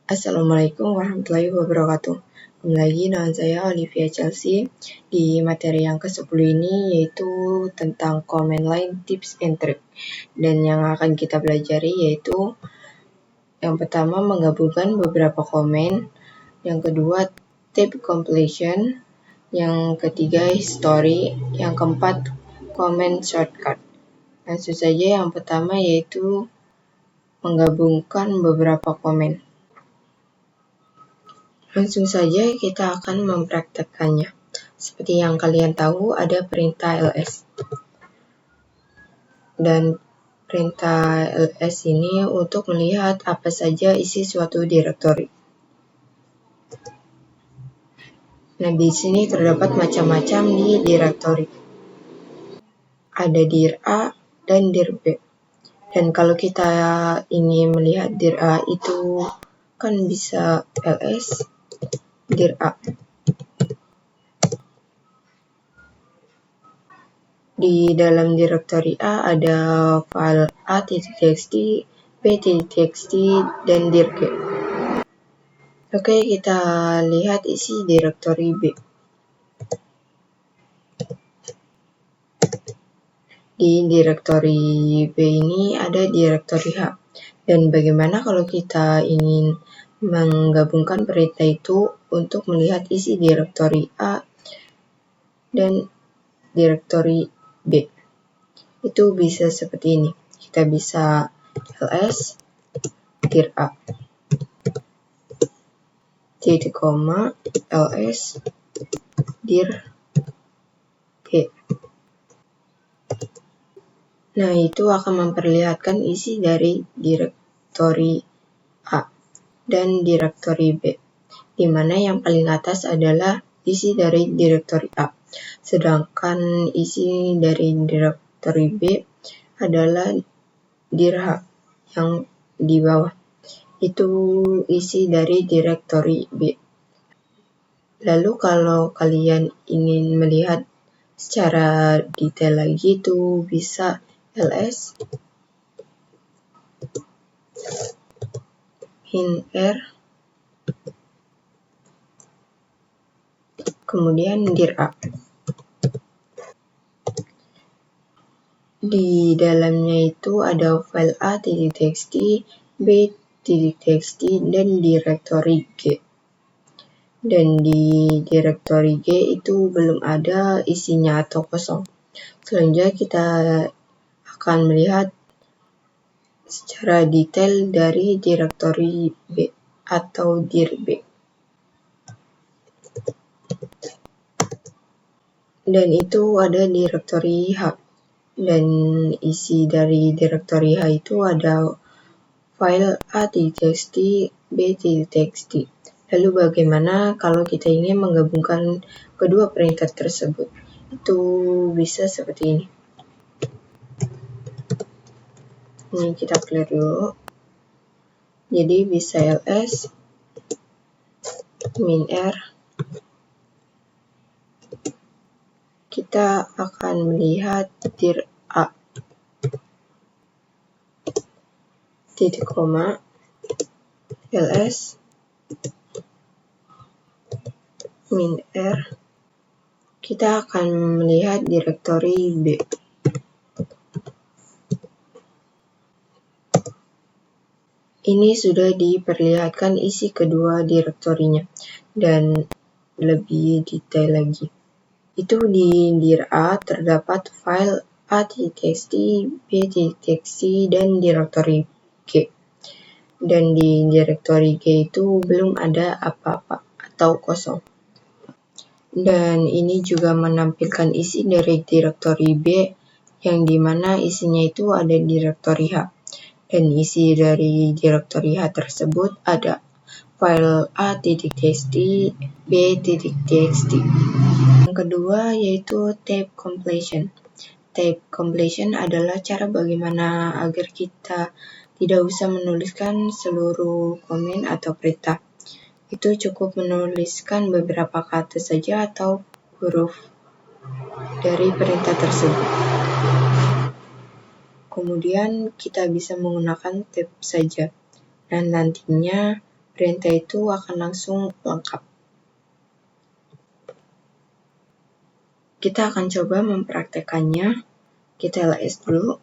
Assalamualaikum warahmatullahi wabarakatuh. Kembali lagi dengan saya Olivia Chelsea di materi yang ke-10 ini, yaitu tentang command line tips and trick. Dan yang akan kita pelajari yaitu yang pertama menggabungkan beberapa komen, yang kedua tape completion, yang ketiga history, yang keempat comment shortcut. Langsung saja yang pertama yaitu menggabungkan beberapa komen. Langsung saja kita akan mempraktekkannya. Seperti yang kalian tahu, ada perintah ls. Dan perintah ls ini untuk melihat apa saja isi suatu direktori. Nah, di sini terdapat macam-macam di direktori. Ada dir A dan dir B. Dan kalau kita ingin melihat dir A itu kan bisa ls dir A. Di dalam direktori A ada file a.txt, b.txt, dan dir G. Oke, kita lihat isi direktori B. Di direktori B ini ada direktori H. Dan bagaimana kalau kita ingin menggabungkan perintah itu untuk melihat isi direktori A dan direktori B? Itu bisa seperti ini. Kita bisa ls dir A titik koma ls dir B. Nah, itu akan memperlihatkan isi dari direktori A dan direktori B, di mana yang paling atas adalah isi dari direktori A, sedangkan isi dari direktori B adalah dir H yang di bawah. Itu isi dari direktori B. Lalu kalau kalian ingin melihat secara detail lagi, itu bisa ls min r kemudian dir A. Di dalamnya itu ada file a.txt, b.txt, dan direktori G. Dan di direktori G itu belum ada isinya atau kosong. Selanjutnya kita akan melihat secara detail dari direktori B atau dir B. Dan itu ada direktori H. Dan isi dari direktori H itu ada file a.txt, b.txt. Lalu bagaimana kalau kita ingin menggabungkan kedua perintah tersebut? Itu bisa seperti ini. Ini kita clear dulu. Jadi bisa ls min r. Kita akan melihat dir A titik koma ls min r. Kita akan melihat direktori B. Ini sudah diperlihatkan isi kedua direktorinya dan lebih detail lagi. Itu di dir A terdapat file a.txt, b.txt, dan direktori G. Dan di direktori G itu belum ada apa-apa atau kosong. Dan ini juga menampilkan isi dari direktori B yang dimana isinya itu ada direktori H. Dan isi dari direktori H tersebut ada file a.txt, b.txt. Yang kedua yaitu tape completion. Tape completion adalah cara bagaimana agar kita tidak usah menuliskan seluruh komen atau perintah. Itu cukup menuliskan beberapa kata saja atau huruf dari perintah tersebut. Kemudian kita bisa menggunakan tab saja. Dan nantinya perintah itu akan langsung lengkap. Kita akan coba mempraktekannya. Kita ls dulu.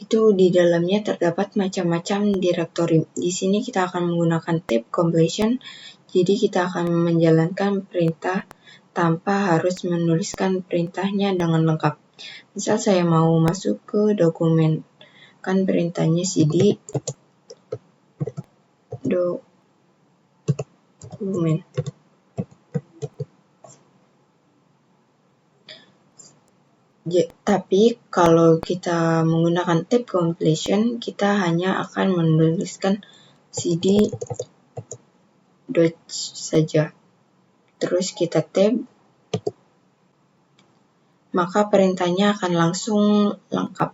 Itu di dalamnya terdapat macam-macam directory. Di sini kita akan menggunakan tab completion, jadi kita akan menjalankan perintah tanpa harus menuliskan perintahnya dengan lengkap. Misal saya mau masuk ke dokumen, kan perintahnya cd dokumen. Tapi kalau kita menggunakan tab completion, kita hanya akan menuliskan cd saja. Terus kita tab, maka perintahnya akan langsung lengkap.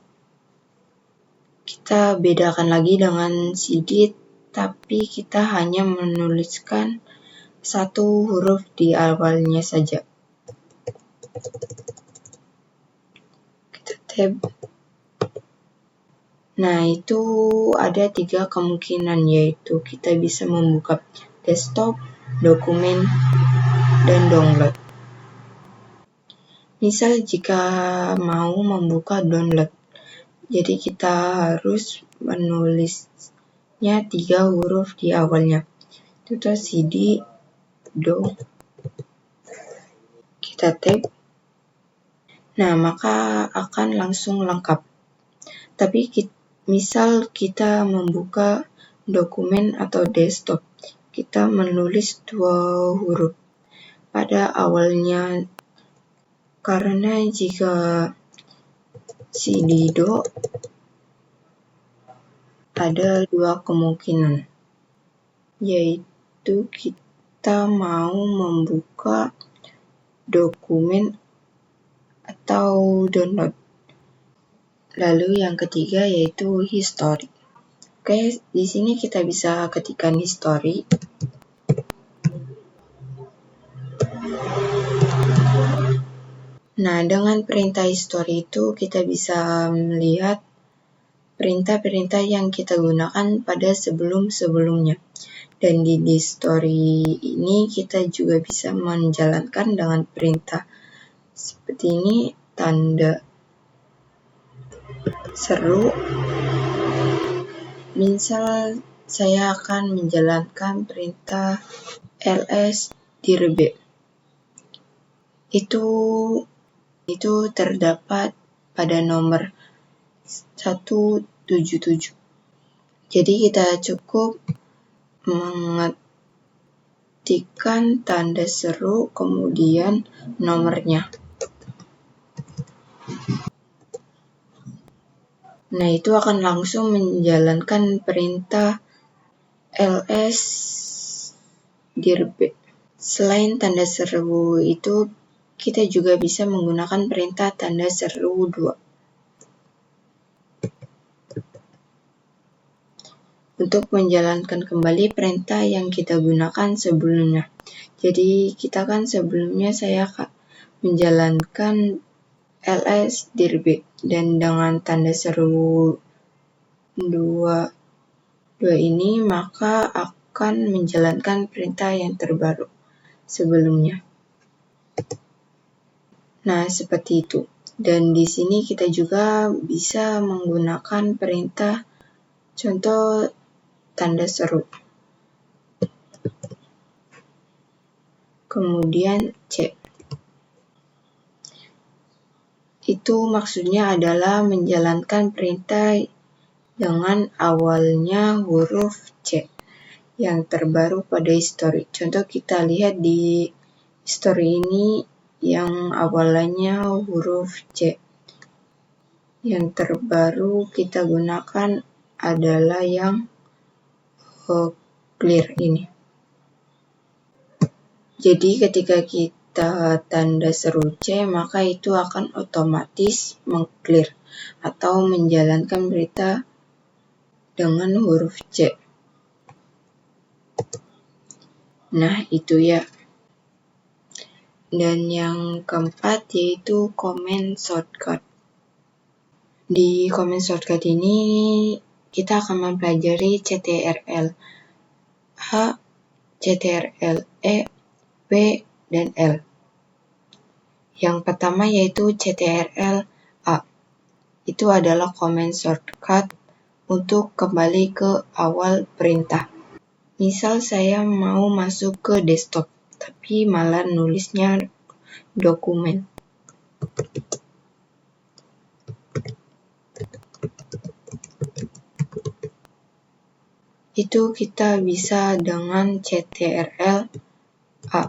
Kita bedakan lagi dengan cd, tapi kita hanya menuliskan satu huruf di awalnya saja. Kita tab. Nah, itu ada 3 kemungkinan, yaitu kita bisa membuka desktop, dokumen, dan download. Misal jika mau membuka download, jadi kita harus menulisnya 3 huruf di awalnya. Itu cd do. Kita tab. Nah, maka akan langsung lengkap. Tapi misal kita membuka dokumen atau desktop, kita menulis 2 huruf pada awalnya, karena jika cd do ada 2 kemungkinan, yaitu kita mau membuka dokumen atau download. Lalu yang ketiga yaitu history. Oke, di sini kita bisa ketikkan history. Nah, dengan perintah history itu kita bisa melihat perintah-perintah yang kita gunakan pada sebelum-sebelumnya. Dan di history ini kita juga bisa menjalankan dengan perintah seperti ini, tanda seru. Misal saya akan menjalankan perintah ls-dir-b. Itu terdapat pada nomor 177. Jadi kita cukup mengetikkan tanda seru kemudian nomornya. Nah, itu akan langsung menjalankan perintah ls-dir-b. Selain tanda seru itu, kita juga bisa menggunakan perintah tanda seru 2 untuk menjalankan kembali perintah yang kita gunakan sebelumnya. Jadi kita kan sebelumnya saya menjalankan ls-dir-b dan dengan tanda seru 2 ini, maka akan menjalankan perintah yang terbaru sebelumnya. Nah, seperti itu. Dan di sini kita juga bisa menggunakan perintah contoh tanda seru. Kemudian C. Itu maksudnya adalah menjalankan perintah dengan awalnya huruf C yang terbaru pada history. Contoh kita lihat di history ini yang awalnya huruf C. Yang terbaru kita gunakan adalah yang clear ini. Jadi ketika kita tanda seru C, maka itu akan otomatis meng-clear atau menjalankan berita dengan huruf C. Nah, itu ya. Dan yang keempat yaitu command shortcut. Di command shortcut ini kita akan mempelajari CTRL H, CTRL E, W, dan L. Yang pertama yaitu CTRL A. Itu adalah command shortcut untuk kembali ke awal perintah. Misal saya mau masuk ke desktop, tapi malah nulisnya dokumen. Itu kita bisa dengan CTRL A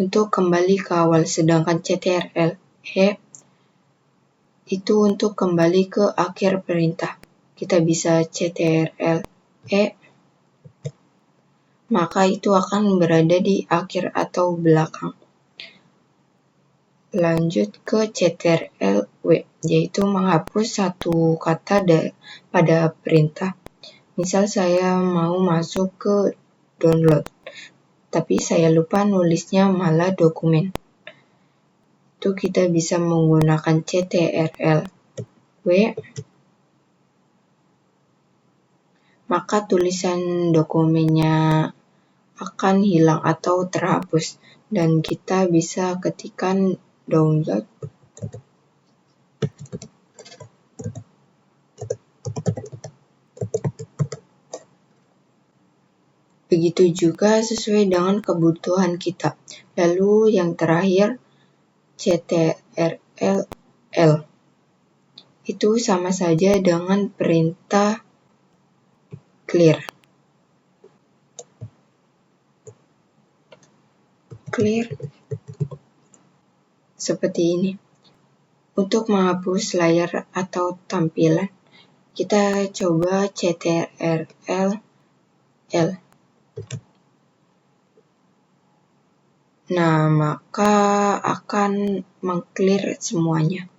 untuk kembali ke awal, sedangkan CTRL E itu untuk kembali ke akhir perintah. Kita bisa CTRL E, maka itu akan berada di akhir atau belakang. Lanjut ke CTRL W, yaitu menghapus satu kata pada perintah. Misal saya mau masuk ke download, tapi saya lupa nulisnya malah dokumen. Itu kita bisa menggunakan CTRL W, maka tulisan dokumennya akan hilang atau terhapus, dan kita bisa ketikkan download. Begitu juga sesuai dengan kebutuhan kita. Lalu yang terakhir CTRL L. Itu sama saja dengan perintah clear. Clear seperti ini. Untuk menghapus layar atau tampilan, kita coba CTRL L. Nah, maka akan meng-clear semuanya.